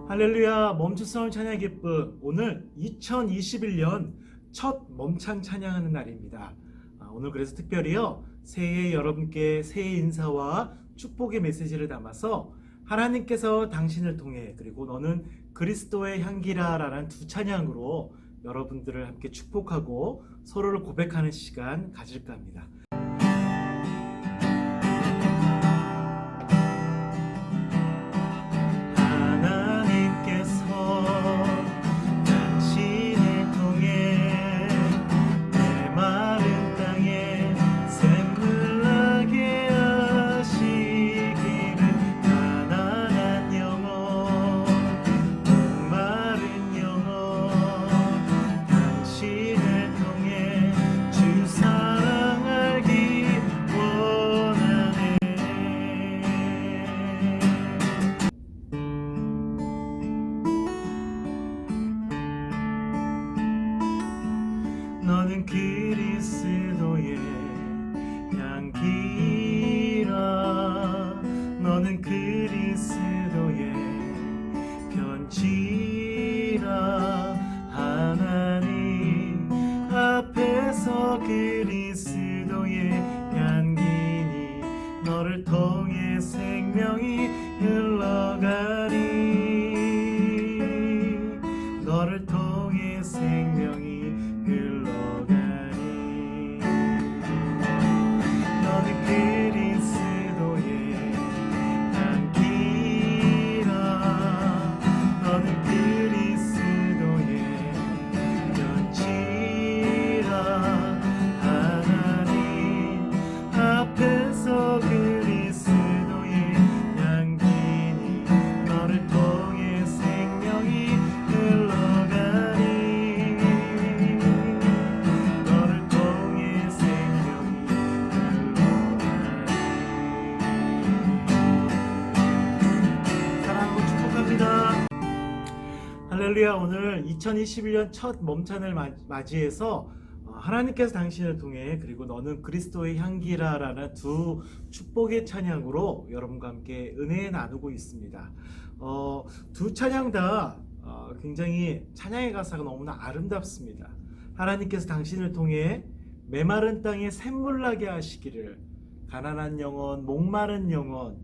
할렐루야. 멈추성을 찬양 기쁨. 오늘 2021년 첫 멈찬 찬양하는 날입니다. 오늘 그래서 특별히요, 새해 여러분께 새해 인사와 축복의 메시지를 담아서 하나님께서 당신을 통해, 그리고 너는 그리스도의 향기라 라는 두 찬양으로 여러분들을 함께 축복하고 서로를 고백하는 시간 가질까 합니다. 너는 그리스도의 향기라. 너는 그리스도의 편지라. 하나님 앞에서 그리스도의 향기니 너를 통해 생명이 흘러가리. 너를 통해 생명이 할렐루야. 오늘 2021년 첫 멈찬을 맞이해서 하나님께서 당신을 통해, 그리고 너는 그리스도의 향기라 라는 두 축복의 찬양으로 여러분과 함께 은혜 나누고 있습니다. 두 찬양 다 굉장히 찬양의 가사가 너무나 아름답습니다. 하나님께서 당신을 통해 메마른 땅에 샘물 나게 하시기를, 가난한 영혼, 목마른 영혼,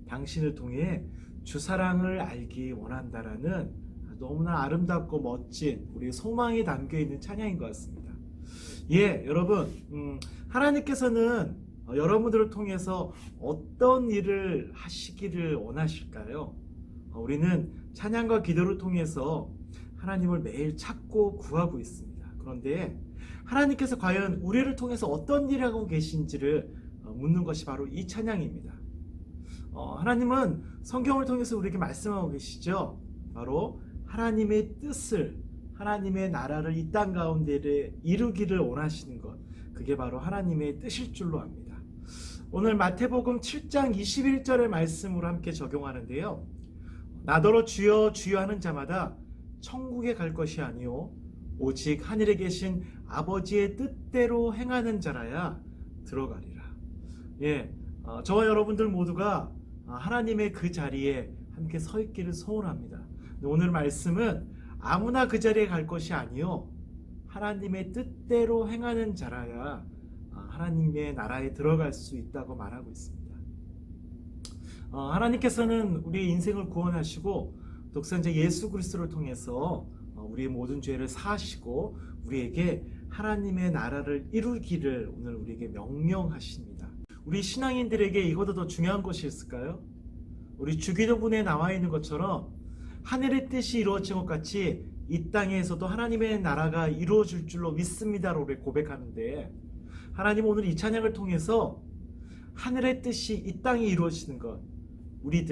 당신을 통해 주 사랑을 알기 원한다라는 너무나 아름답고 멋진 우리의 소망이 담겨있는 찬양인 것 같습니다. 예, 여러분, 하나님께서는 여러분들을 통해서 어떤 일을 하시기를 원하실까요? 우리는 찬양과 기도를 통해서 하나님을 매일 찾고 구하고 있습니다. 그런데 하나님께서 과연 우리를 통해서 어떤 일을 하고 계신지를 묻는 것이 바로 이 찬양입니다. 하나님은 성경을 통해서 우리에게 말씀하고 계시죠. 바로 하나님의 뜻을, 하나님의 나라를 이 땅 가운데 이루기를 원하시는 것, 그게 바로 하나님의 뜻일 줄로 압니다. 오늘 마태복음 7장 21절의 말씀으로 함께 적용하는데요, 나더러 주여 주여 하는 자마다 천국에 갈 것이 아니요 오직 하늘에 계신 아버지의 뜻대로 행하는 자라야 들어가리라. 예, 저와 여러분들 모두가 하나님의 그 자리에 함께 서 있기를 소원합니다. 오늘 말씀은 아무나 그 자리에 갈 것이 아니요 하나님의 뜻대로 행하는 자라야 하나님의 나라에 들어갈 수 있다고 말하고 있습니다. 하나님께서는 우리의 인생을 구원하시고 독생자 예수 그리스도를 통해서 우리의 모든 죄를 사하시고 우리에게 하나님의 나라를 이루기를 오늘 우리에게 명령하십니다. 우리 신앙인들에게 이보다 더 중요한 것이 있을까요? 우리 주기도문에 나와 있는 것처럼 하늘의 뜻이 이루어진 것 같이 이 땅에서도 하나님의 나라가 이루어질 줄로 믿습니다로 우리 고백하는데, 하나님 오늘 이 찬양을 통해서 하늘의 뜻이 이 땅에 이루어지는 것, 우리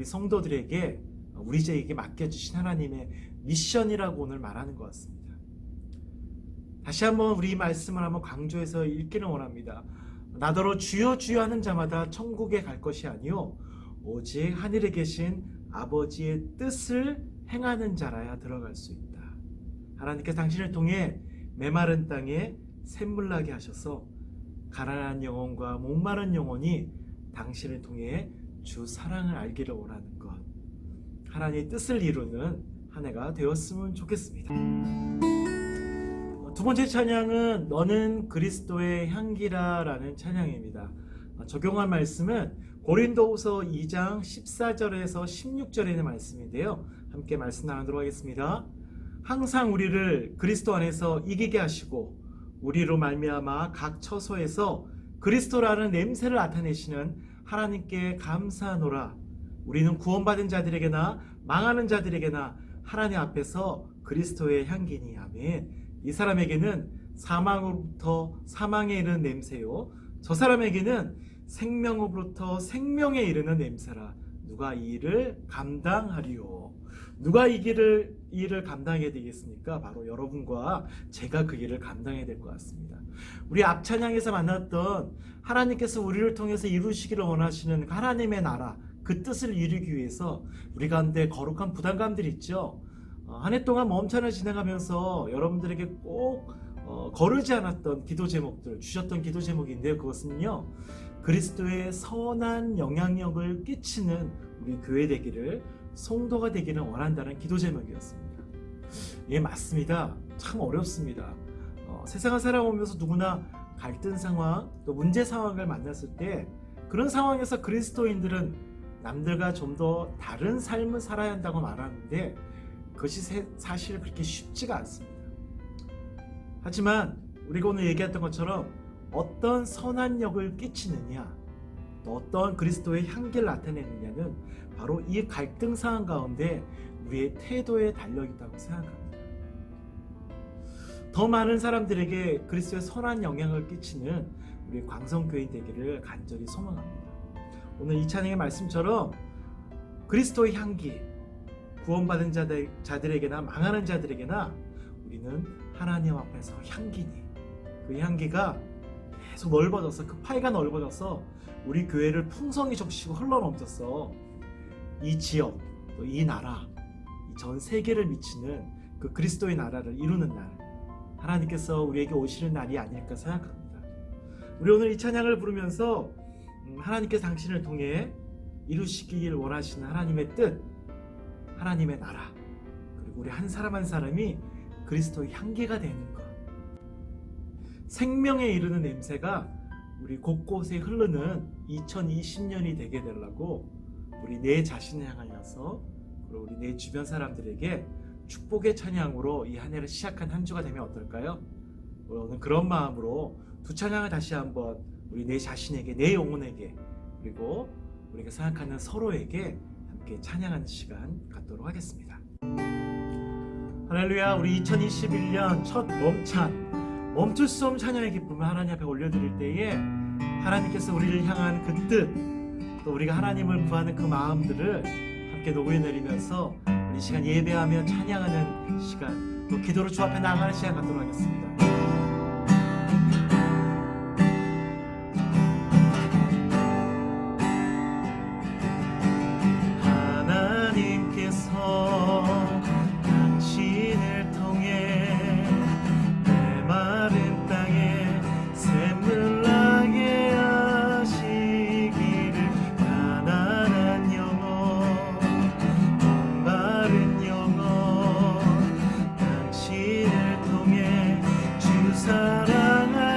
성도들에게, 우리 자에게 맡겨주신 하나님의 미션이라고 오늘 말하는 것 같습니다. 다시 한번 우리 이 말씀을 한번 강조해서 읽기를 원합니다. 나더러 주여 주여 하는 자마다 천국에 갈 것이 아니요 오직 하늘에 계신 아버지의 뜻을 행하는 자라야 들어갈 수 있다. 하나님께서 당신을 통해 메마른 땅에 샘물 나게 하셔서 가난한 영혼과 목마른 영혼이 당신을 통해 주 사랑을 알기를 원하는 것, 하나님의 뜻을 이루는 한 해가 되었으면 좋겠습니다. 두 번째 찬양은 너는 그리스도의 향기라라는 찬양입니다. 적용한 말씀은 고린도후서 2장 14절에서 16절에 있는 말씀인데요. 함께 말씀 나누도록 하겠습니다. 항상 우리를 그리스도 안에서 이기게 하시고 우리로 말미암아 각 처소에서 그리스도라는 냄새를 나타내시는 하나님께 감사하노라. 우리는 구원받은 자들에게나 망하는 자들에게나 하나님 앞에서 그리스도의 향기니. 아멘. 이 사람에게는 사망으로부터 사망에 이르는 냄새요, 저 사람에게는 생명으로부터 생명에 이르는 냄새라. 누가 이 일을 감당하리요? 누가 이 일을 감당하게 되겠습니까? 바로 여러분과 제가 그 일을 감당해야 될 것 같습니다. 우리 앞 찬양에서 만났던 하나님께서 우리를 통해서 이루시기를 원하시는 하나님의 나라, 그 뜻을 이루기 위해서 우리 가운데 거룩한 부담감들이 있죠. 한 해 동안 멈춰나 지나가면서 여러분들에게 꼭 거르지 않았던 기도 제목들 주셨던 기도 제목인데요. 그것은요, 그리스도의 선한 영향력을 끼치는 우리 교회 되기를, 성도가 되기를 원한다는 기도 제목이었습니다. 예, 맞습니다. 참 어렵습니다. 세상을 살아오면서 누구나 갈등 상황, 또 문제 상황을 만났을 때 그런 상황에서 그리스도인들은 남들과 좀 더 다른 삶을 살아야 한다고 말하는데 그것이 사실 그렇게 쉽지가 않습니다. 하지만 우리가 오늘 얘기했던 것처럼 어떤 선한 역을 끼치느냐, 또 어떤 그리스도의 향기를 나타내느냐는 바로 이 갈등 상황 가운데 우리의 태도에 달려있다고 생각합니다. 더 많은 사람들에게 그리스도의 선한 영향을 끼치는 우리 광성교인 되기를 간절히 소망합니다. 오늘 이 찬양의 말씀처럼 그리스도의 향기, 구원받은 자들에게나 망하는 자들에게나 우리는 하나님 앞에서 향기니, 그 향기가 계속 넓어져서, 그 파이가 넓어져서 우리 교회를 풍성히 적시고 흘러넘쳐서 이 지역, 또 이 나라, 전 세계를 미치는 그 그리스도의 나라를 이루는 날, 하나님께서 우리에게 오시는 날이 아닐까 생각합니다. 우리 오늘 이 찬양을 부르면서 하나님께서 당신을 통해 이루시길 원하시는 하나님의 뜻, 하나님의 나라, 그리고 우리 한 사람 한 사람이 그리스도의 향기가 되는 것, 생명에 이르는 냄새가 우리 곳곳에 흐르는 2020년이 되게 되려고 우리 내 자신을 향하여서, 그리고 우리 내 주변 사람들에게 축복의 찬양으로 이 한 해를 시작한 한 주가 되면 어떨까요? 오늘 그런 마음으로 두 찬양을 다시 한번 우리 내 자신에게, 내 영혼에게, 그리고 우리가 생각하는 서로에게 함께 찬양하는 시간 갖도록 하겠습니다. 할렐루야. 우리 2021년 첫 멈출 수 없는 찬양의 기쁨을 하나님 앞에 올려드릴 때에 하나님께서 우리를 향한 그 뜻, 또 우리가 하나님을 구하는 그 마음들을 함께 녹여내리면서 우리 시간 예배하며 찬양하는 시간, 또 기도로 주 앞에 나아가는 시간 갖도록 하겠습니다. 당신을 통해 메마른 땅에 샘물 나게 하시기를, 가난한 영혼, 목마른 영혼, 당신을 통해 주 사랑하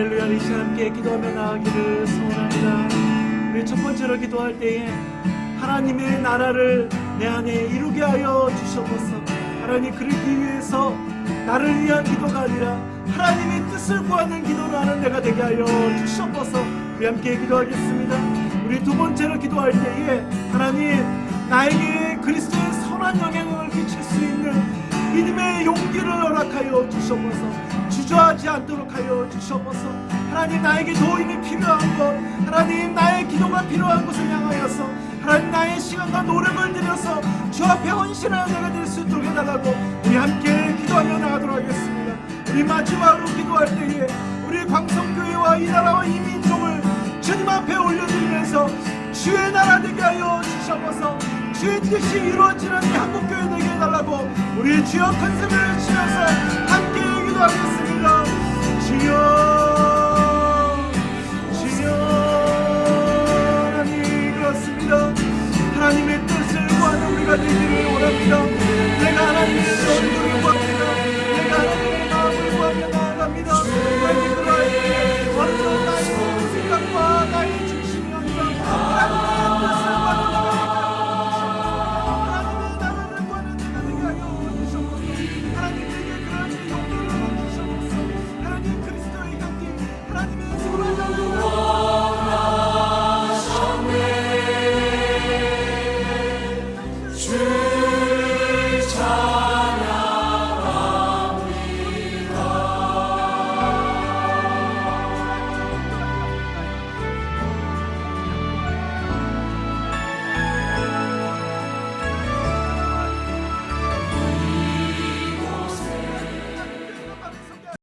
할렐루야. 이 시간 함께 기도하며 나아가기를 소원합니다. 우리 첫 번째로 기도할 때에 하나님의 나라를 내 안에 이루게 하여 주시옵소서. 하나님, 그러기 위해서 나를 위한 기도가 아니라 하나님의 뜻을 구하는 기도를 하는 내가 되게 하여 주시옵소서. 우리 함께 기도하겠습니다. 우리 두 번째로 기도할 때에 하나님, 나에게 그리스도의 선한 영향을 끼칠 수 있는 믿음의 용기를 허락하여 주시옵소서. 주저하지 않도록 하여 주시옵소서. 하나님, 나에게 도움이 필요한 것, 하나님, 나의 기도가 필요한 것을 향하여서 하나님, 나의 시간과 노력을 들여서 주 앞에 헌신하는 내가 될 수 있도록 해달라고 우리 함께 기도하며 나가도록 하겠습니다. 우리 마지막으로 기도할 때에 우리 광성교회와 이 나라와 이 민족을 주님 앞에 올려드리면서 주의 나라 되게 하여 주시옵소서. 주의 뜻이 이루어지는 이 한국교회 되게 해달라고 우리 주여 컨셉을 외치면서 함께 기도하겠습니다. 주여, 주여. 하나님, 그렇습니다. 하나님의 뜻을 구하는 우리가 되기를 원합니다. 내가 하나님의